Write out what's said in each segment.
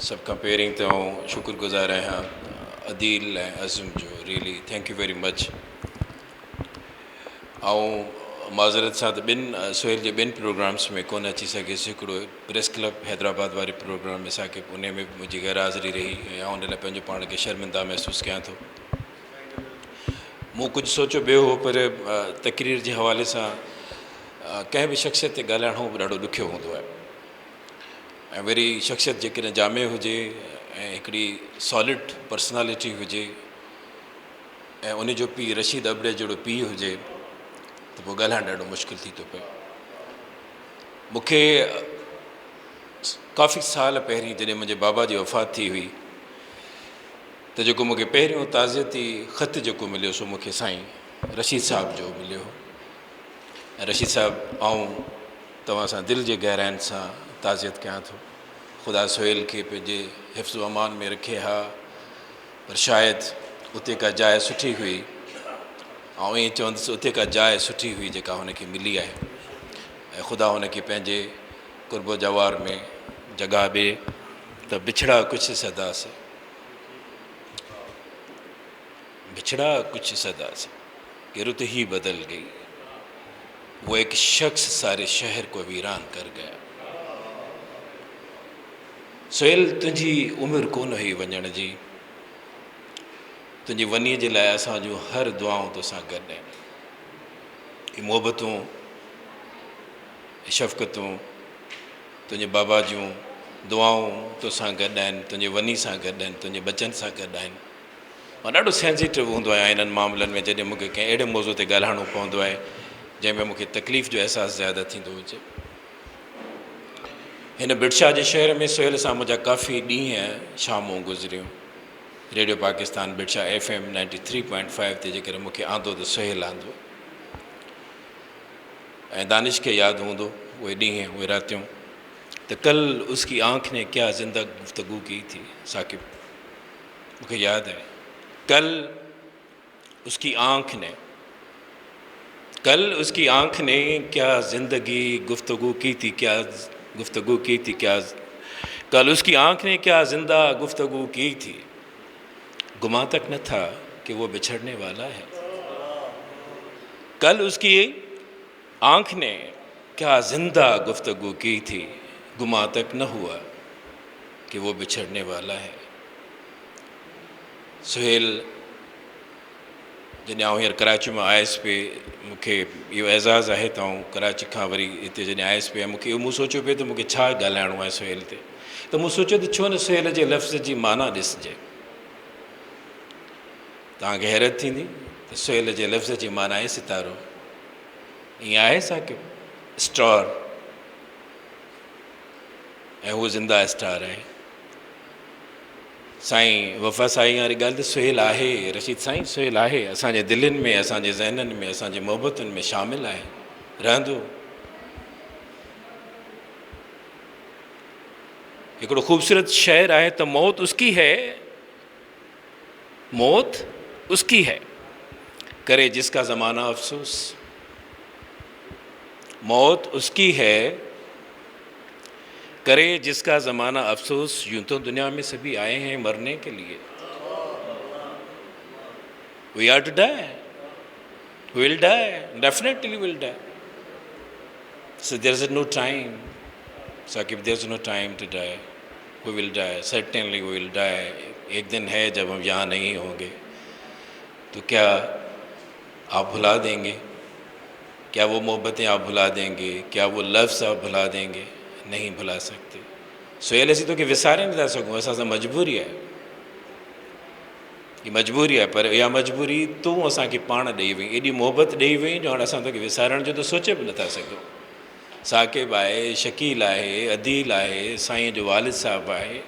सब खां पहिरीं तो शुक्रगुज़ार आहियां अदील ऐं अज़म जो really thank you very much. ऐं माज़रत सां त सुहेल जे ॿिनि प्रोग्राम्स में कोन अची सघियुसि। हिकिड़ो प्रेस क्लब हैदराबाद वारी प्रोग्राम असांखे उन में मुंहिंजी गैरहाज़िरी रही ऐं उन लाइ पंहिंजो पाण खे शर्मिंदा महसूसु कयां थो। मूं कुझु सोचियो ॿियो हो, पर तकरीर जे हवाले सां कंहिं बि शख़्सियत ते ॻाल्हाइणो बि ॾाढो ॾुखियो हूंदो आहे ऐं वरी शख़्सियत जेकॾहिं जामे हुजे ऐं हिकिड़ी सॉलिड पर्सनैलिटी हुजे ऐं उन जो पीउ रशीद अबड़े जहिड़ो पीउ हुजे त पोइ ॻाल्हाइणु ॾाढो मुश्किल थी थो पए। मूंखे काफ़ी साल पहिरीं जॾहिं मुंहिंजे बाबा जी वफ़ात थी हुई त जेको मूंखे पहिरियों ताज़ियती ख़त जेको मिलियो सो मूंखे साईं रशीद साहिब जो मिलियो। ऐं रशीद साहिबु आऊं तव्हां सां दिलि जे गहराइनि सां ताज़ियत कयां थो। ख़ुदा सुहेल खे पंहिंजे हिफ़्ज़ अमान में रखे हा, पर शायदि उते का जाइ सुठी हुई ऐं ईअं चवंदुसि उते का जाइ सुठी हुई जेका हुनखे मिली आहे ऐं ख़ुदा हुनखे पंहिंजे कुर्ब जवार में जॻह ॾिए त बिछड़ा कुछ सदा से, बिछड़ा कुछ सदा से कि रुत ही बदल गई, वो एक शख्स सारे शहर को वीरान कर गया। सुहेल तुंहिंजी उमिरि कोन हुई वञण जी, तुंहिंजी वञी जे लाइ असां जूं हर दुआऊं तोसां गॾु आहिनि। ही मोहबतूं शफ़क़तूं तुंहिंजे बाबा जूं दुआऊं तोसां गॾु आहिनि, तुंहिंजे वञी सां गॾु आहिनि, तुंहिंजे बचनि सां गॾु आहिनि। मां ॾाढो सेंसिटिव हूंदो आहियां इन्हनि मामलनि में जॾहिं मूंखे कंहिं अहिड़े मौज़ूअ ते ॻाल्हाइणो पवंदो आहे जंहिंमें मूंखे तकलीफ़ जो अहसासु ज़्यादा थींदो हुजे। हिन बिरशाह जे शहर में सुहेल सां मुंहिंजा काफ़ी ॾींहं शामूं गुज़रियूं। रेडियो पाकिस्तान बिरशाह FM 93.5 ते जेकर मूंखे आंदो त सुहेल आंदो ऐं दानिश खे यादि हूंदो उहे ॾींहं उहे रातियूं त कल उसकी आंख ने क्या ज़िंदा गुफ्तगू की थी। साकिब मूंखे यादि आहे, कल उसकी आंख ने क्या ज़िंदगी गुफ्तगू की थी, क्या गुफ्तगू की थी, क्या कल उसकी आंख ने क्या ज़िंदा गुफ्तगू की थी, गुमा तक न था कि वो बिछड़ने वाला है। कल उसकी आंख ने क्या ज़िंदा गुफ्तगू की थी, गुमा तक न हुआ कि वो बिछड़ने वाला है। सुहेल जॾहिं आउं हींअर कराची मां आयुसि पे, मूंखे इहो एज़ाज़ु आहे त आउं कराची खां वरी हिते जॾहिं आयुसि पे मूंखे मूं सोचियो पिए त मूंखे छा ॻाल्हाइणो आहे सुहेल ते, त मूं सोचियो त छो न सुहेल जे लफ़्ज़ जी माना ॾिसजे। तव्हांखे हैरत थींदी त सुहेल जे लफ़्ज़ जी माना आहे सितारो। ईअं आहे साकिब, स्टार, ऐं उहो ज़िंदा स्टार आहे। साईं वफ़ा साईं वारी ॻाल्हि त सुहेल आहे, रशीद साईं सुहेल आहे, असांजे दिलनि में, असांजे ज़हननि में, असांजे मोहबतुनि में शामिल आहे, रहंदो। हिकिड़ो ख़ूबसूरत शेर आहे त मौत उसकी है, मौत उसकी है, करे जिसका ज़माना अफसोस। मौत उसकी है, करे जिसका ज़माना अफसोस। यूं तो दुनिया में सभी आए हैं मरने के लिए, we are to die, we will die, definitely will die. So there is no time, Saqib, there is no time to die, we will die, certainly we will die. एक दिन है जब हम यहाँ नहीं होंगे, तो क्या आप भुला देंगे, क्या वो मोहब्बतें आप भुला देंगे, क्या वो लफ्ज़ आप भुला देंगे? नहीं भुला सकते। सुहेल असीं तोखे विसारे नथा सघूं, असां सां मजबूरी आहे, हीअ मजबूरी आहे, पर इहा मजबूरी तूं असांखे पाण ॾेई वई, एॾी मोहबत ॾेई वई जो हाणे असां तोखे विसारण जो त सोचे बि नथा सघूं। साकिब आहे, शकील आहे, अदील आहे, साईं जो वालिद साहिबु आहे,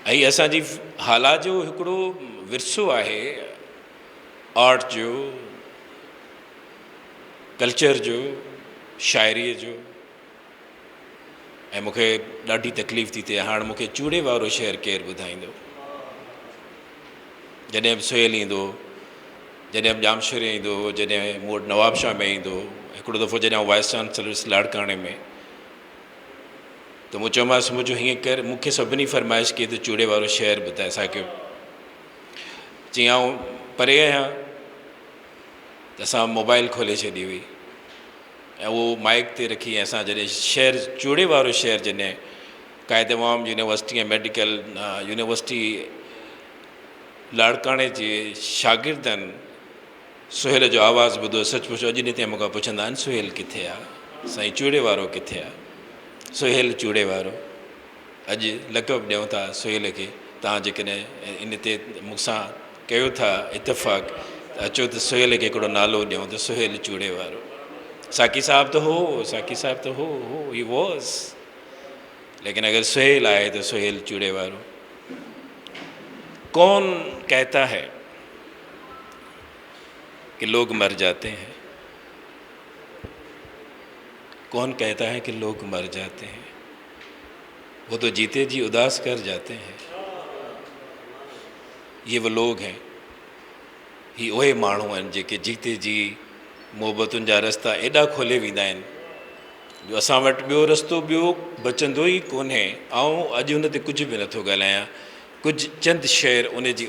ऐं असांजी हालात जो हिकिड़ो विरसो आहे, आर्ट जो, कल्चर जो, शाइरीअ जो। ऐं मूंखे ॾाढी तकलीफ़ थी थिए, हाणे मूंखे चूड़े वारो शहर केरु ॿुधाईंदो। जॾहिं बि सुहेल ईंदो, जॾहिं बि जामशेर ईंदो, जॾहिं मूं वटि नवाबशाह में ईंदो, हिकिड़ो दफ़ो जॾहिं वाइस चांसलर लाड़काणे में तो मूं चयोमांसि मुंहिंजो हीअं कर, मूंखे सभिनी फरमाइश कई त चूड़े वारो शहर ॿुधाए असांखे। चईं आउं परे आहियां। त असां मोबाइल खोले छॾी हुई ऐं उहो माइक ते रखी ऐं असां जॾहिं शहर चूड़े वारो शहर जॾहिं काए तमामु यूनिवर्सिटी ऐं मेडिकल यूनिवर्सिटी लाड़काणे जे शागिर्दनि सुहेल जो आवाज़ु ॿुधो। सचमुच अॼु ॾींहं ताईं मूंखां पुछंदा आहिनि सुहेल किथे आहे, साईं चूड़े वारो किथे आहे, सुहेल चूड़े वारो। अॼु लक़ब ॾियूं था सुहेल खे। तव्हां जेकॾहिं इन ते मूंसां कयो था इतफ़ाक़, अचो त सुहेल खे हिकिड़ो नालो ॾियूं त सुहेल चूड़े वारो। साकी साहब तो हो, साकी साहब तो हो, ही वॉज, लेकिन अगर सुहेल आए तो सुहेल चूड़े वारो। कौन कहता है कि लोग मर जाते हैं? कौन कहता है कि लोग मर जाते हैं? वो तो जीते जी उदास कर जाते हैं। ये वो लोग हैं, ही उहे माण्हू आहिनि जेके जीते जी मोहबतुनि जा रस्ता एॾा खोले वेंदा आहिनि जो असां वटि ॿियो रस्तो ॿियो बचंदो ई कोन्हे। ऐं अॼु हुन ते कुझु बि नथो ॻाल्हायां, कुझु चंद शेयर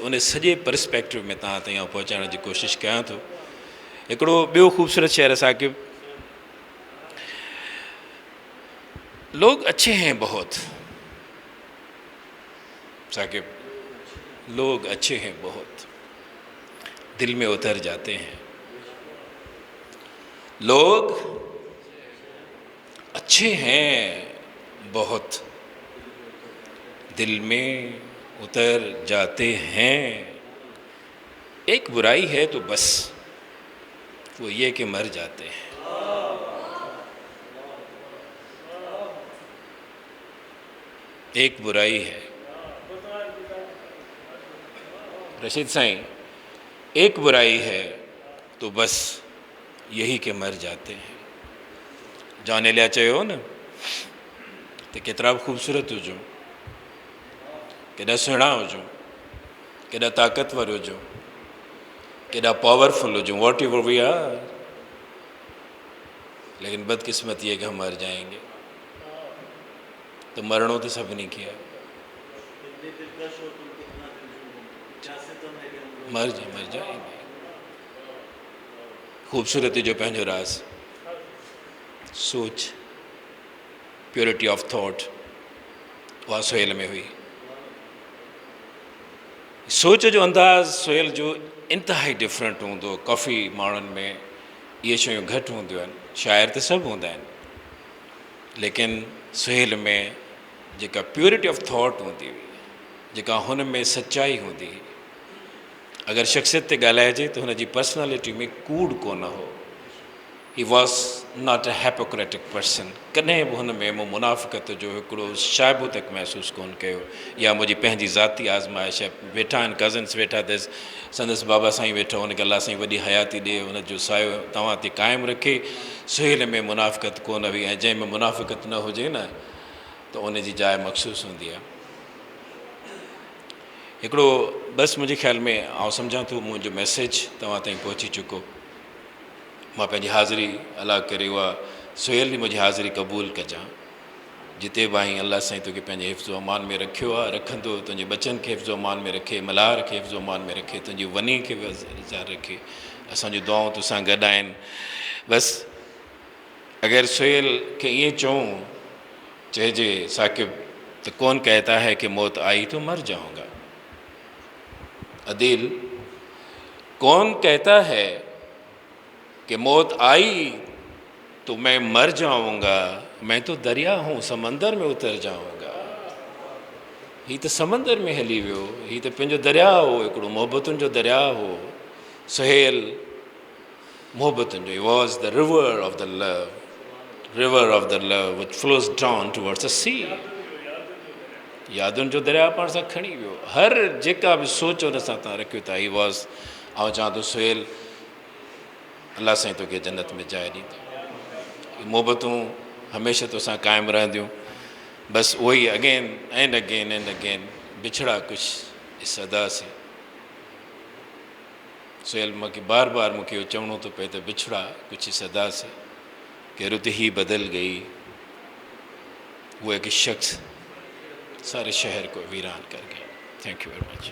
उन सॼे पर्सपेक्टिव में तव्हां ताईं पहुचाइण जी कोशिशि कयां थो। हिकिड़ो ॿियो ख़ूबसूरत शेयर असांखे, लोग अच्छे हैं बहुत, साकिब, लोग अच्छे हैं बहुत, दिल में उतर जाते हैं। लोग अच्छे हैं बहुत, दिल में उतर जाते हैं। एक बुराई है तो बस वो ये कि मर जाते हैं। एक बुराई है, रशीद साईं, एक बुराई है तो बस यही कि मर जाते हैं। जॉन एलिया चयो न त केतिरा बि ख़ूबसूरत हुजो, केॾा सुहिणा हुजो, केॾा ताक़तवर हुजो, केॾा पावरफुल हुजो, वॉट एवर वी आर, लेकिन बदकिस्मती है कि हम मर जाएंगे। तो मरणो तो सभिनी खे आहे। मर जाएंगे। ख़ूबसूरती जो पंहिंजो राज़, सोच, प्योरिटी ऑफ थॉट, उहा सुहेल में हुई। सोच जो अंदाज़ सुहेल जो इंतिहाई डिफरेंट हूंदो। काफ़ी माण्हुनि में इहे शयूं घटि हूंदियूं आहिनि, शाइर त सभु हूंदा आहिनि, लेकिन सुहेल में जेका प्योरिटी ऑफ थॉट हूंदी हुई, जेका हुन में सच्चाई हूंदी हुई, अगर शख्सियत ते ॻाल्हाइजे त हुन जी पर्सनैलिटी में कूड़ कोन हो। He was not a hypocritic person. कॾहिं बि हुन में मूं मुनाफ़िक़त जो हिकिड़ो शाइबो तक महसूसु कोन कयो, या मुंहिंजी पंहिंजी ज़ाती आज़माइश आहे। वेठा आहिनि कज़न्स, वेठा अथसि, संदसि बाबा साईं वेठो, हुनखे अलाह साईं वॾी हयाती ॾिए, हुनजो सायो तव्हां ते क़ाइमु रखे। सुहेल में मुनाफ़िक़त कोन हुई, ऐं जंहिंमें मुनाफ़िक़त न हुजे न त उन जी जाइ मख़सूसु हूंदी आहे। हिकिड़ो बसि मुंहिंजे ख़्याल में आउं सम्झां थो मुंहिंजो मैसेज तव्हां ताईं पहुची चुको। मां पंहिंजी हाज़िरी अला करे उहा सुहेल जी मुंहिंजी हाज़िरी क़बूल कजां। जिते बि आहीं अलाह साईं तोखे पंहिंजे हिफ़्ज़ो अमान में रखियो आहे, रखंदो। तुंहिंजे बचनि खे हिफ़्ज़ो अमान में रखे, मल्हार खे हिफ़्ज़ो अमान में रखे, तुंहिंजी वनी खे रखे। असांजूं दुआऊं तोसां गॾु आहिनि। बसि अगरि सुहेल खे ईअं चऊं, चइजे साकिब तो कौन कहता है कि मौत आई तो मर जाऊंगा। अदील, कौन कहता है कि मौत आई तो मैं मर जाऊंगा, मैं तो दरिया हूँ, समंदर में उतर जाऊंगा। ही तो समंदर में हली वियो, ही तो पंहिंजो दरिया हो, हिकिड़ो मोहबतुनि जो दरिया हो। सुहेल मोहबतुनि जो, he was the river of the love, river of the love which flows down towards the sea। यादुनि जो दरिया पाण सां खणी वियो। हर जेका बि सोच हुन सां तव्हां रखियो था, ही वॉज़, ऐं चवां थो सुहेल अलाह साईं तोखे जन्नत में जाइ ॾींदो। मोहबतूं हमेशह तोसां क़ाइमु रहंदियूं। बसि उहो ई again and again and again, बिछड़ा कुछ इस अदा से। सुहेल मूंखे बार बार मूंखे इहो चवणो थो पए त बिछड़ा कुछ इस अदा से, कि रुत ही बदल गई, वो एक शख्स सारे शहर को वीरान कर गया। Thank you very much.